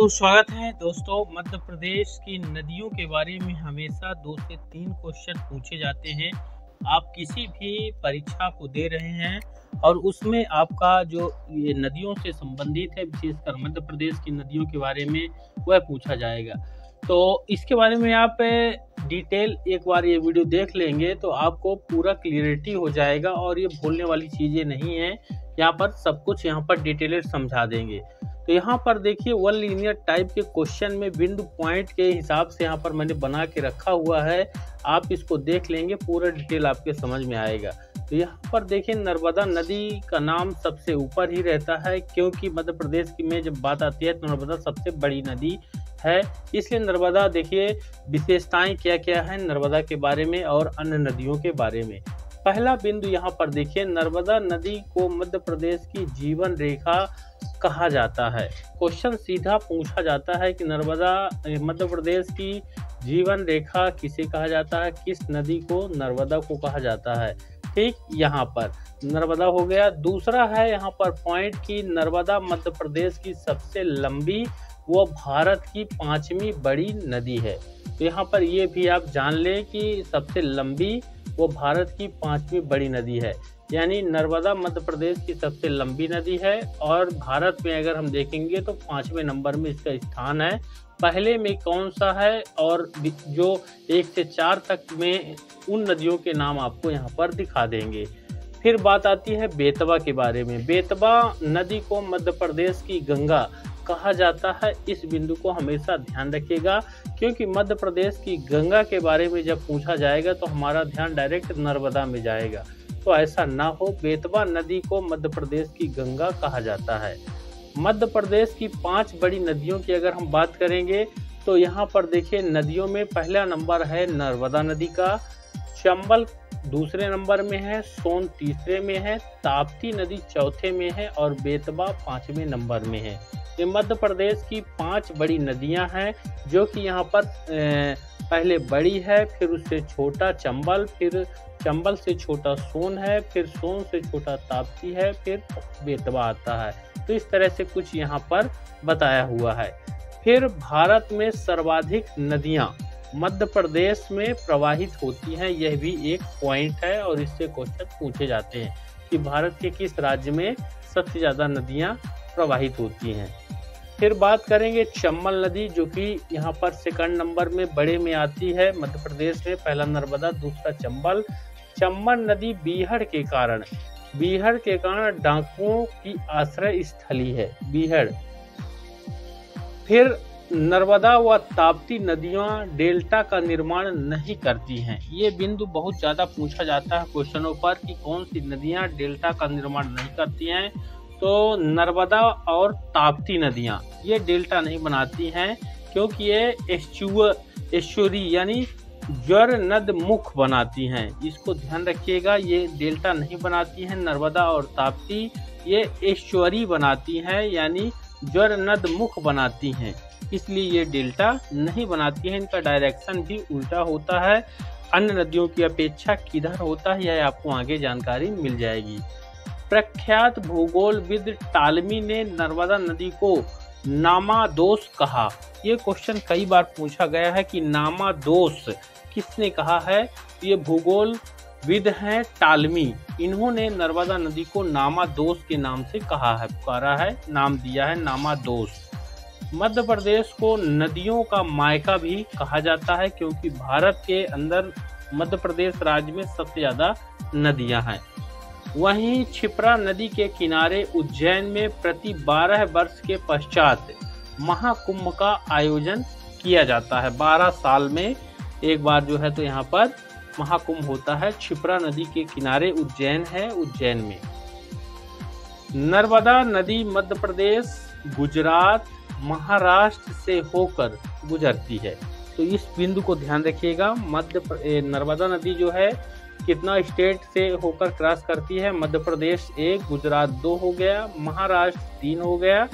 तो स्वागत है दोस्तों। मध्य प्रदेश की नदियों के बारे में हमेशा 2 से 3 क्वेश्चन पूछे जाते हैं। आप किसी भी परीक्षा को दे रहे हैं और उसमें आपका जो ये नदियों से संबंधित है, विशेषकर मध्य प्रदेश की नदियों के बारे में वह पूछा जाएगा। तो इसके बारे में आप डिटेल एक बार ये वीडियो देख लेंगे तो आपको पूरा क्लियरिटी हो जाएगा और ये भूलने वाली चीज़ें नहीं है। यहाँ पर सब कुछ यहाँ पर डिटेलेड समझा देंगे। तो यहाँ पर देखिए वन लीनियर टाइप के क्वेश्चन में बिंदु पॉइंट के हिसाब से यहाँ पर मैंने बना के रखा हुआ है। आप इसको देख लेंगे, पूरा डिटेल आपके समझ में आएगा। तो यहाँ पर देखिए नर्मदा नदी का नाम सबसे ऊपर ही रहता है, क्योंकि मध्य प्रदेश की में जब बात आती है तो नर्मदा सबसे बड़ी नदी है। इसलिए नर्मदा देखिए विशेषताएं क्या क्या है नर्मदा के बारे में और अन्य नदियों के बारे में। पहला बिंदु यहाँ पर देखिए, नर्मदा नदी को मध्य प्रदेश की जीवन रेखा कहा जाता है। क्वेश्चन सीधा पूछा जाता है कि नर्मदा मध्य प्रदेश की जीवन रेखा किसे कहा जाता है, किस नदी को नर्मदा को कहा जाता है। ठीक, यहाँ पर नर्मदा हो गया। दूसरा है यहाँ पर पॉइंट की नर्मदा मध्य प्रदेश की सबसे लंबी वो भारत की 5वीं बड़ी नदी है। तो यहाँ पर ये भी आप जान लें कि सबसे लंबी वो भारत की 5वीं बड़ी नदी है, यानी नर्मदा मध्य प्रदेश की सबसे लंबी नदी है। और भारत में अगर हम देखेंगे तो 5वें नंबर में इसका स्थान है। पहले में कौन सा है, और जो 1 से 4 तक में उन नदियों के नाम आपको यहाँ पर दिखा देंगे। फिर बात आती है बेतवा के बारे में। बेतवा नदी को मध्य प्रदेश की गंगा कहा जाता है। इस बिंदु को हमेशा ध्यान रखिएगा, क्योंकि मध्य प्रदेश की गंगा के बारे में जब पूछा जाएगा तो हमारा ध्यान डायरेक्ट नर्मदा में जाएगा। तो ऐसा ना हो, बेतवा नदी को मध्य प्रदेश की गंगा कहा जाता है। मध्य प्रदेश की 5 बड़ी नदियों की अगर हम बात करेंगे तो यहाँ पर देखिए नदियों में पहला नंबर है नर्मदा नदी का, चंबल दूसरे नंबर में है, सोन तीसरे में है, ताप्ती नदी चौथे में है और बेतवा 5वें नंबर में है। ये मध्य प्रदेश की 5 बड़ी नदियां हैं, जो कि यहाँ पर पहले बड़ी है, फिर उससे छोटा चंबल, फिर चंबल से छोटा सोन है, फिर सोन से छोटा ताप्ती है, फिर बेतवा आता है। तो इस तरह से कुछ यहाँ पर बताया हुआ है। फिर भारत में सर्वाधिक नदियां मध्य प्रदेश में प्रवाहित होती हैं, यह भी एक पॉइंट है और इससे क्वेश्चन पूछे जाते हैं कि भारत के किस राज्य में सबसे ज़्यादा नदियां प्रवाहित होती हैं। फिर बात करेंगे चंबल नदी, जो कि यहाँ पर सेकंड नंबर में बड़े में आती है मध्य प्रदेश में। पहला नर्मदा, दूसरा चंबल। चंबल नदी बीहड़ के कारण डाकुओं की आश्रय स्थली है, बीहड़। फिर नर्मदा व ताप्ती नदियां डेल्टा का निर्माण नहीं करती हैं। ये बिंदु बहुत ज़्यादा पूछा जाता है क्वेश्चनों पर कि कौन सी नदियां डेल्टा का निर्माण नहीं करती हैं। तो नर्मदा और ताप्ती नदियां ये डेल्टा नहीं बनाती हैं, क्योंकि ये एस्चुरी यानी ज्वर नद मुख बनाती हैं। इसको ध्यान रखिएगा, ये डेल्टा नहीं बनाती हैं। नर्मदा और ताप्ती ये एस्चुरी बनाती हैं, यानी ज्वर नद मुख बनाती हैं, इसलिए ये डेल्टा नहीं बनाती है। इनका डायरेक्शन भी उल्टा होता है, अन्य नदियों की अपेक्षा किधर होता है यह आपको आगे जानकारी मिल जाएगी। प्रख्यात भूगोलविद टालमी ने नर्मदा नदी को नामादोष कहा। ये क्वेश्चन कई बार पूछा गया है कि नामादोष किसने कहा है। ये भूगोलविद हैं टालमी, इन्होंने नर्मदा नदी को नामादोष के नाम से कहा है, पुकारा है, नाम दिया है नामादोष। मध्य प्रदेश को नदियों का मायका भी कहा जाता है, क्योंकि भारत के अंदर मध्य प्रदेश राज्य में सबसे ज़्यादा नदियां हैं। वहीं क्षिप्रा नदी के किनारे उज्जैन में प्रति 12 वर्ष के पश्चात महाकुंभ का आयोजन किया जाता है। 12 साल में एक बार जो है तो यहाँ पर महाकुंभ होता है। क्षिप्रा नदी के किनारे उज्जैन है, उज्जैन में। नर्मदा नदी मध्य प्रदेश, गुजरात, महाराष्ट्र से होकर गुजरती है। तो इस बिंदु को ध्यान रखिएगा। नर्मदा नदी जो है कितना स्टेट से होकर क्रॉस करती है। मध्य प्रदेश 1, गुजरात 2 हो गया, महाराष्ट्र 3 हो गया।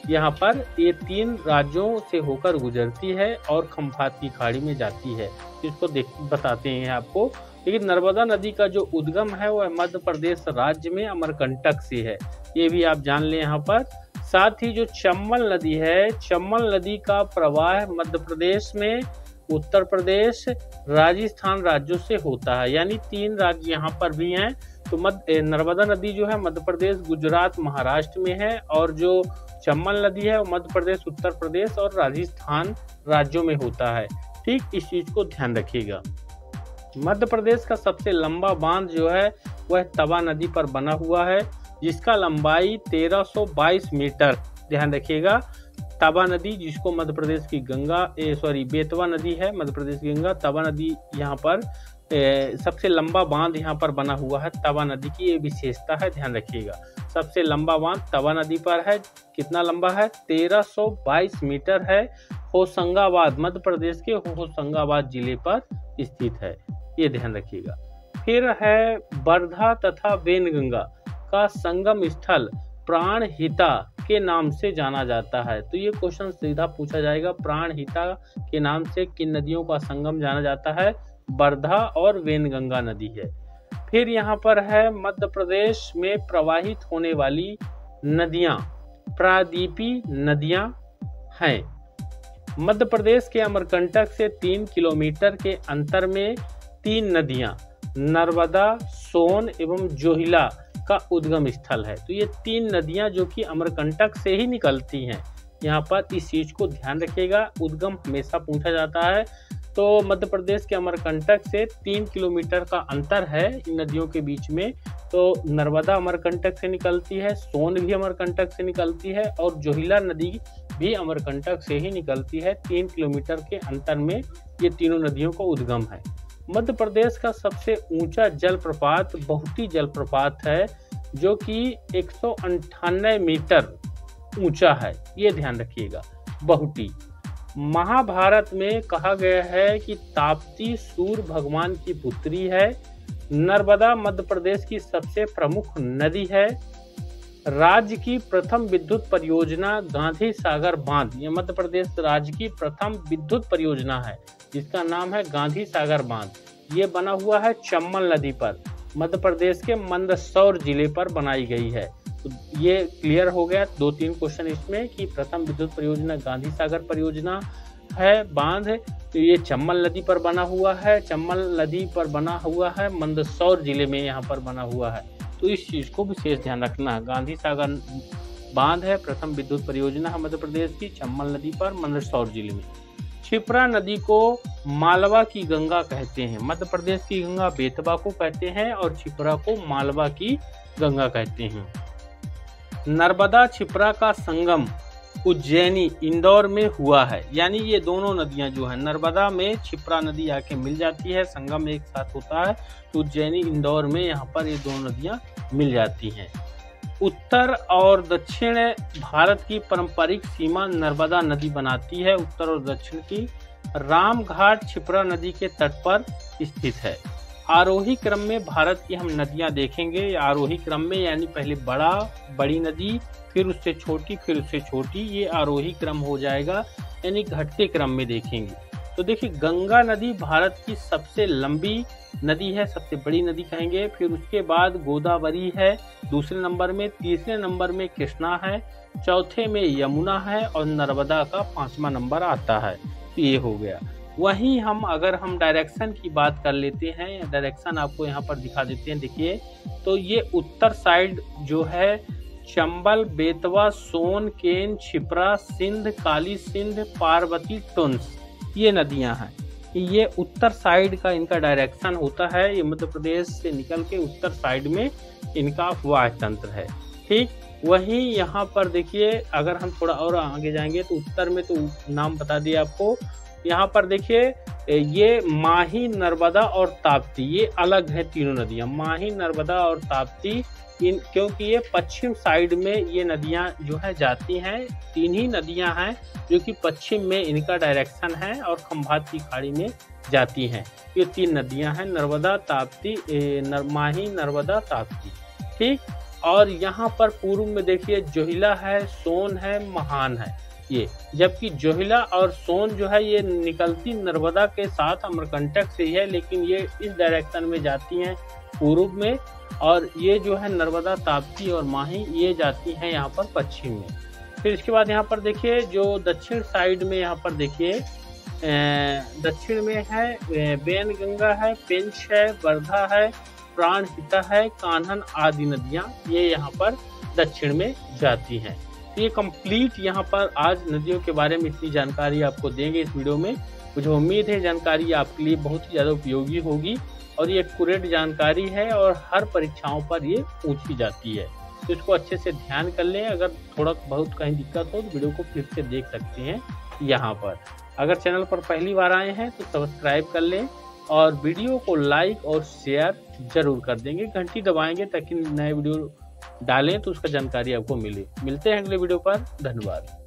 यहाँ पर ये 3 राज्यों से होकर गुजरती है और खंभात की खाड़ी में जाती है। इसको बताते हैं आपको। लेकिन नर्मदा नदी का जो उद्गम है वह मध्य प्रदेश राज्य में अमरकंटक से है, ये भी आप जान लें। यहाँ पर साथ ही जो चंबल नदी है, चंबल नदी का प्रवाह मध्य प्रदेश में, उत्तर प्रदेश, राजस्थान राज्यों से होता है, यानी 3 राज्य यहाँ पर भी हैं। तो नर्मदा नदी जो है मध्य प्रदेश, गुजरात, महाराष्ट्र में है, और जो चंबल नदी है वो मध्य प्रदेश, उत्तर प्रदेश और राजस्थान राज्यों में होता है। ठीक, इस चीज को ध्यान रखिएगा। मध्य प्रदेश का सबसे लंबा बांध जो है वह तवा नदी पर बना हुआ है, जिसका लंबाई 1322 मीटर। ध्यान रखिएगा, तवा नदी जिसको मध्य प्रदेश की बेतवा नदी है, मध्य प्रदेश की गंगा, तवा नदी यहाँ पर सबसे लंबा बांध यहाँ पर बना हुआ है। तवा नदी की ये विशेषता है, ध्यान रखिएगा। सबसे लंबा बांध तवा नदी पर है। कितना लंबा है? 1322 मीटर है। होशंगाबाद, मध्य प्रदेश के होशंगाबाद जिले पर स्थित है, ये ध्यान रखिएगा। फिर है वर्धा तथा वेनगंगा का संगम स्थल प्राणहिता के नाम से जाना जाता है। तो ये क्वेश्चन सीधा पूछा जाएगा, प्राणहिता के नाम से किन नदियों का संगम जाना जाता है? वर्धा और वेनगंगा नदी है। फिर यहाँ पर है मध्य प्रदेश में प्रवाहित होने वाली नदियाँ प्रायद्वीपी नदियाँ हैं। मध्य प्रदेश के अमरकंटक से 3 किलोमीटर के अंतर में 3 नदियाँ नर्मदा, सोन एवं जोहिला का उद्गम स्थल है। तो ये 3 नदियाँ जो कि अमरकंटक से ही निकलती हैं, यहाँ पर इस चीज को ध्यान रखिएगा। उद्गम हमेशा पूछा जाता है। तो मध्य प्रदेश के अमरकंटक से 3 किलोमीटर का अंतर है इन नदियों के बीच में। तो नर्मदा अमरकंटक से निकलती है, सोन भी अमरकंटक से निकलती है, और जोहिला नदी भी अमरकंटक से ही निकलती है। 3 किलोमीटर के अंतर में ये तीनों नदियों का उद्गम है। मध्य प्रदेश का सबसे ऊंचा जलप्रपात बहुटी जलप्रपात है, जो कि 198 मीटर ऊंचा है, ये ध्यान रखिएगा। बहुटी महाभारत में कहा गया है कि ताप्ती सूर्य भगवान की पुत्री है। नर्मदा मध्य प्रदेश की सबसे प्रमुख नदी है। राज्य की प्रथम विद्युत परियोजना गांधी सागर बांध, ये मध्य प्रदेश राज्य की प्रथम विद्युत परियोजना है, जिसका नाम है गांधी सागर बांध। ये बना हुआ है चंबल नदी पर, मध्य प्रदेश के मंदसौर जिले पर बनाई गई है। तो ये क्लियर हो गया 2-3 क्वेश्चन इसमें कि प्रथम विद्युत परियोजना गांधी सागर परियोजना है, बांध है। तो ये चंबल नदी पर बना हुआ है, चंबल नदी पर बना हुआ है, मंदसौर जिले में यहाँ पर बना हुआ है। तो इस चीज को विशेष ध्यान रखना है। गांधी सागर बांध है, प्रथम विद्युत परियोजना है मध्य प्रदेश की, चंबल नदी पर, मंदसौर जिले में। क्षिप्रा नदी को मालवा की गंगा कहते हैं। मध्य प्रदेश की गंगा बेतवा को कहते हैं और क्षिप्रा को मालवा की गंगा कहते हैं। नर्मदा क्षिप्रा का संगम उज्जैनी इंदौर में हुआ है, यानी ये दोनों नदियां जो है, नर्मदा में क्षिप्रा नदी आके मिल जाती है, संगम एक साथ होता है। तो उज्जैनी इंदौर में यहाँ पर ये दोनों नदियां मिल जाती हैं। उत्तर और दक्षिण भारत की पारंपरिक सीमा नर्मदा नदी बनाती है, उत्तर और दक्षिण की। रामघाट क्षिप्रा नदी के तट पर स्थित है। आरोही क्रम में भारत की हम नदियां देखेंगे, आरोही क्रम में यानी पहले बड़ी नदी, फिर उससे छोटी, फिर उससे छोटी, ये आरोही क्रम हो जाएगा, यानी घटते क्रम में देखेंगे। तो देखिए, गंगा नदी भारत की सबसे लंबी नदी है, सबसे बड़ी नदी कहेंगे। फिर उसके बाद गोदावरी है दूसरे नंबर में, तीसरे नंबर में कृष्णा है, चौथे में यमुना है, और नर्मदा का 5वां नंबर आता है। तो ये हो गया। वहीं अगर हम डायरेक्शन की बात कर लेते हैं, डायरेक्शन आपको यहाँ पर दिखा देते हैं। देखिए, तो ये उत्तर साइड जो है चंबल, बेतवा, सोन, केन, क्षिप्रा, सिंध, काली सिंध, पार्वती, टुंस, ये नदियां हैं। ये उत्तर साइड का इनका डायरेक्शन होता है। ये मध्य प्रदेश से निकल के उत्तर साइड में इनका वायु तंत्र है। ठीक, वहीं यहाँ पर देखिए, अगर हम थोड़ा और आगे जाएंगे तो उत्तर में, तो नाम बता दिया आपको। यहाँ पर देखिए, ये माही, नर्मदा और ताप्ती, ये अलग है तीनों नदियां, माही, नर्मदा और ताप्ती। क्योंकि ये पश्चिम साइड में ये नदियां जो है जाती हैं। 3 ही नदियां हैं जो कि पश्चिम में इनका डायरेक्शन है और खंभात की खाड़ी में जाती हैं। ये 3 नदियां हैं, नर्मदा, ताप्ती, माही, नर्मदा, ताप्ती। ठीक, और यहाँ पर पूर्व में देखिए जोहिला है, सोन है, महान है ये। जबकि जोहिला और सोन जो है ये निकलती नर्मदा के साथ अमरकंटक से ही है, लेकिन ये इस डायरेक्शन में जाती हैं पूर्व में, और ये जो है नर्मदा, ताप्ती और माही ये जाती हैं यहाँ पर पश्चिम में। फिर इसके बाद यहाँ पर देखिए जो दक्षिण साइड में यहाँ पर देखिए दक्षिण में है वैनगंगा है, पेंच है, वर्धा है, प्राणहिता है, कान्हन आदि नदियाँ ये यहाँ पर दक्षिण में जाती हैं। तो ये कंप्लीट यहाँ पर आज नदियों के बारे में इतनी जानकारी आपको देंगे इस वीडियो में। मुझे उम्मीद है जानकारी आपके लिए बहुत ही ज़्यादा उपयोगी होगी और ये एक्यूरेट जानकारी है और हर परीक्षाओं पर ये पूछी जाती है। तो इसको अच्छे से ध्यान कर लें। अगर थोड़ा बहुत कहीं दिक्कत हो तो वीडियो को फिर से देख सकते हैं यहाँ पर। अगर चैनल पर पहली बार आए हैं तो सब्सक्राइब कर लें और वीडियो को लाइक और शेयर जरूर कर देंगे, घंटी दबाएंगे ताकि नए वीडियो डालें तो उसका जानकारी आपको मिले। मिलते हैं अगले वीडियो पर। धन्यवाद।